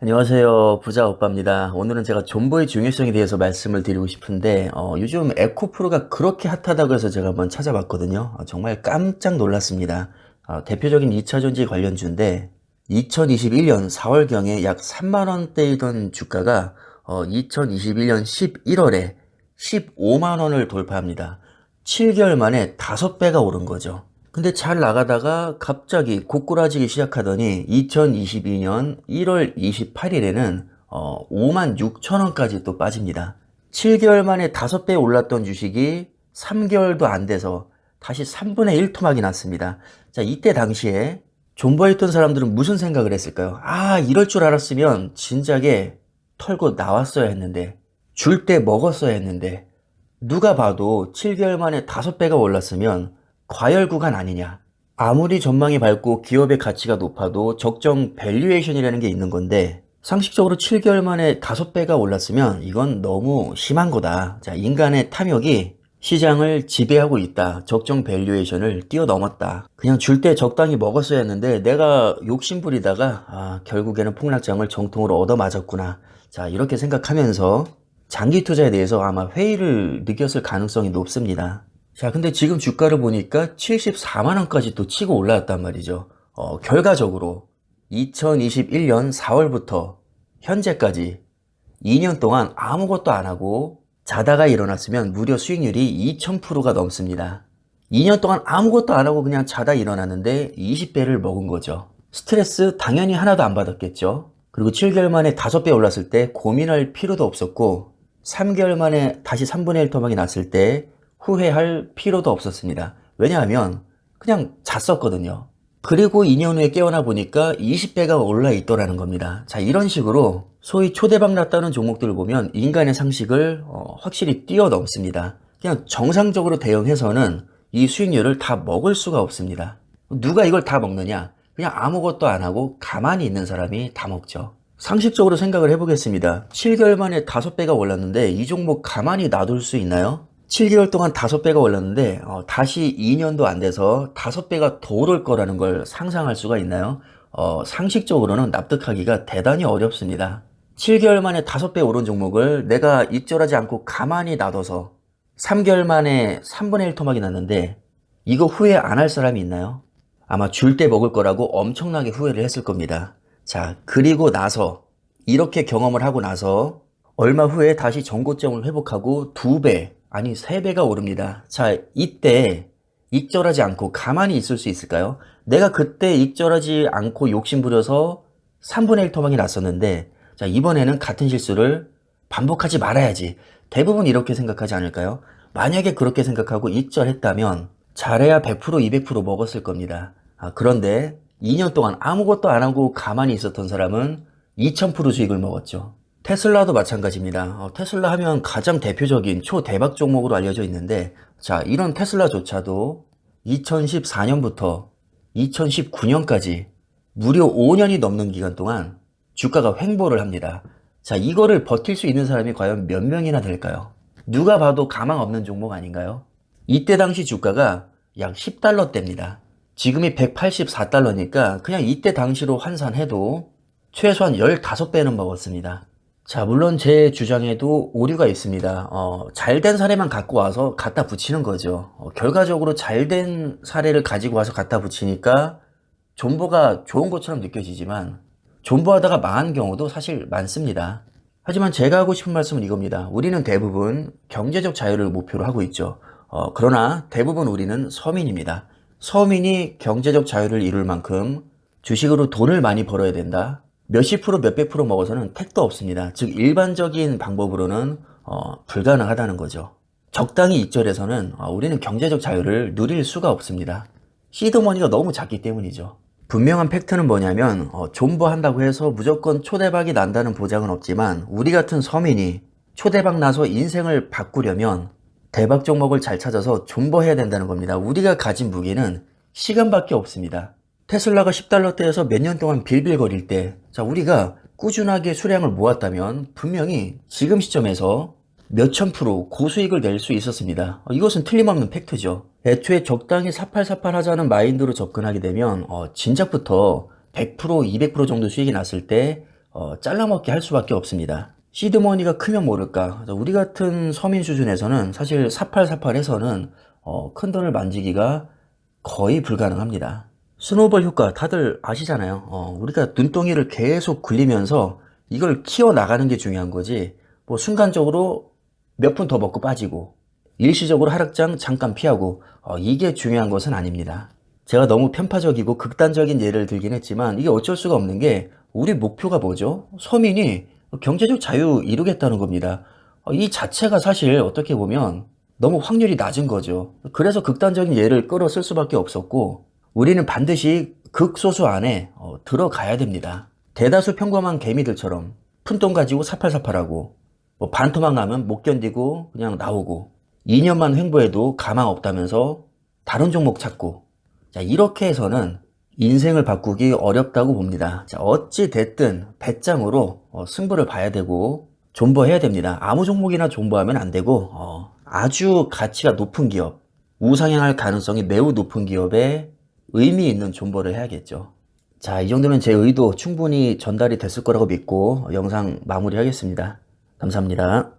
안녕하세요. 부자 오빠입니다. 오늘은 제가 존버의 중요성에 대해서 말씀을 드리고 싶은데, 요즘 에코프로가 그렇게 핫하다고 해서 제가 한번 찾아봤거든요. 정말 깜짝 놀랐습니다. 대표적인 2차전지 관련주인데, 2021년 4월경에 약 3만원대이던 주가가 2021년 11월에 15만원을 돌파합니다. 7개월 만에 5배가 오른 거죠. 근데 잘 나가다가 갑자기 고꾸라지기 시작하더니 2022년 1월 28일에는 5만 6천 원까지 또 빠집니다. 7개월 만에 5배 올랐던 주식이 3개월도 안 돼서 다시 3분의 1 토막이 났습니다. 자, 이때 당시에 존버했던 사람들은 무슨 생각을 했을까요? 아, 이럴 줄 알았으면 진작에 털고 나왔어야 했는데, 줄 때 먹었어야 했는데, 누가 봐도 7개월 만에 5배가 올랐으면 과열 구간 아니냐. 아무리 전망이 밝고 기업의 가치가 높아도 적정 밸류에이션이라는 게 있는 건데, 상식적으로 7개월 만에 5배가 올랐으면 이건 너무 심한 거다. 자, 인간의 탐욕이 시장을 지배하고 있다. 적정 밸류에이션을 뛰어넘었다. 그냥 줄 때 적당히 먹었어야 했는데 내가 욕심부리다가 결국에는 폭락장을 정통으로 얻어맞았구나. 자, 이렇게 생각하면서 장기 투자에 대해서 아마 회의를 느꼈을 가능성이 높습니다. 자, 근데 지금 주가를 보니까 74만원까지 또 치고 올라왔단 말이죠. 결과적으로 2021년 4월부터 현재까지 2년 동안 아무것도 안 하고 자다가 일어났으면 무려 수익률이 2000%가 넘습니다. 2년 동안 아무것도 안 하고 그냥 자다 일어났는데 20배를 먹은 거죠. 스트레스 당연히 하나도 안 받았겠죠. 그리고 7개월 만에 5배 올랐을 때 고민할 필요도 없었고 3개월 만에 다시 3분의 1 토막이 났을 때 후회할 필요도 없었습니다. 왜냐하면 그냥 잤었거든요. 그리고 2년 후에 깨어나 보니까 20배가 올라 있더라는 겁니다. 자, 이런 식으로 소위 초대박 났다는 종목들을 보면 인간의 상식을 확실히 뛰어넘습니다. 그냥 정상적으로 대응해서는 이 수익률을 다 먹을 수가 없습니다. 누가 이걸 다 먹느냐? 그냥 아무것도 안 하고 가만히 있는 사람이 다 먹죠. 상식적으로 생각을 해보겠습니다. 7개월 만에 5배가 올랐는데 이 종목 가만히 놔둘 수 있나요? 7개월 동안 5배가 올랐는데 다시 2년도 안 돼서 5배가 더 오를 거라는 걸 상상할 수가 있나요? 상식적으로는 납득하기가 대단히 어렵습니다. 7개월 만에 5배 오른 종목을 내가 익절하지 않고 가만히 놔둬서 3개월 만에 3분의 1 토막이 났는데 이거 후회 안 할 사람이 있나요? 아마 줄 때 먹을 거라고 엄청나게 후회를 했을 겁니다. 자, 그리고 나서 이렇게 경험을 하고 나서 얼마 후에 다시 전고점을 회복하고 2배, 아니 3배가 오릅니다. 자, 이때 익절하지 않고 가만히 있을 수 있을까요? 내가 그때 익절하지 않고 욕심부려서 3분의 1 토막이 났었는데, 자, 이번에는 같은 실수를 반복하지 말아야지. 대부분 이렇게 생각하지 않을까요? 만약에 그렇게 생각하고 익절했다면 잘해야 100% 200% 먹었을 겁니다. 그런데 2년 동안 아무것도 안 하고 가만히 있었던 사람은 2000% 수익을 먹었죠. 테슬라도 마찬가지입니다. 테슬라 하면 가장 대표적인 초대박 종목으로 알려져 있는데, 자, 이런 테슬라조차도 2014년부터 2019년까지 무려 5년이 넘는 기간 동안 주가가 횡보를 합니다. 자, 이거를 버틸 수 있는 사람이 과연 몇 명이나 될까요? 누가 봐도 가망 없는 종목 아닌가요? 이때 당시 주가가 약 10달러대입니다. 지금이 184달러니까 그냥 이때 당시로 환산해도 최소한 15배는 먹었습니다. 자, 물론 제 주장에도 오류가 있습니다. 잘된 사례만 갖고 와서 갖다 붙이는 거죠. 결과적으로 잘된 사례를 가지고 와서 갖다 붙이니까 존버가 좋은 것처럼 느껴지지만 존버하다가 망한 경우도 사실 많습니다. 하지만 제가 하고 싶은 말씀은 이겁니다. 우리는 대부분 경제적 자유를 목표로 하고 있죠. 그러나 대부분 우리는 서민입니다. 서민이 경제적 자유를 이룰 만큼 주식으로 돈을 많이 벌어야 된다. 몇십 프로 몇백 프로 먹어서는 택도 없습니다. 즉 일반적인 방법으로는 불가능하다는 거죠. 적당히 익절해서는 우리는 경제적 자유를 누릴 수가 없습니다. 시드머니가 너무 작기 때문이죠. 분명한 팩트는 뭐냐면 존버한다고 해서 무조건 초대박이 난다는 보장은 없지만 우리 같은 서민이 초대박 나서 인생을 바꾸려면 대박 종목을 잘 찾아서 존버해야 된다는 겁니다. 우리가 가진 무기는 시간밖에 없습니다. 테슬라가 10달러대에서 몇 년 동안 빌빌거릴 때, 자, 우리가 꾸준하게 수량을 모았다면 분명히 지금 시점에서 몇천 프로 고수익을 낼 수 있었습니다. 이것은 틀림없는 팩트죠. 애초에 적당히 사팔사팔 하자는 마인드로 접근하게 되면 진작부터 100%, 200% 정도 수익이 났을 때 잘라먹기 할 수밖에 없습니다. 시드머니가 크면 모를까. 우리 같은 서민 수준에서는 사실 사팔사팔해서는 큰 돈을 만지기가 거의 불가능합니다. 스노우볼 효과 다들 아시잖아요. 우리가 눈덩이를 계속 굴리면서 이걸 키워나가는 게 중요한 거지, 뭐 순간적으로 몇 푼 더 먹고 빠지고 일시적으로 하락장 잠깐 피하고 이게 중요한 것은 아닙니다. 제가 너무 편파적이고 극단적인 예를 들긴 했지만 이게 어쩔 수가 없는 게, 우리 목표가 뭐죠? 서민이 경제적 자유 이루겠다는 겁니다. 이 자체가 사실 어떻게 보면 너무 확률이 낮은 거죠. 그래서 극단적인 예를 끌어 쓸 수밖에 없었고, 우리는 반드시 극소수 안에 들어가야 됩니다. 대다수 평범한 개미들처럼 푼돈 가지고 사팔사팔하고, 뭐 반토막 나면 못 견디고 그냥 나오고, 2년만 횡보해도 가망 없다면서 다른 종목 찾고, 자, 이렇게 해서는 인생을 바꾸기 어렵다고 봅니다. 자, 어찌 됐든 배짱으로 승부를 봐야 되고 존버해야 됩니다. 아무 종목이나 존버하면 안 되고, 아주 가치가 높은 기업, 우상향할 가능성이 매우 높은 기업에 의미 있는 존버를 해야겠죠. 자, 이 정도면 제 의도 충분히 전달이 됐을 거라고 믿고 영상 마무리하겠습니다. 감사합니다.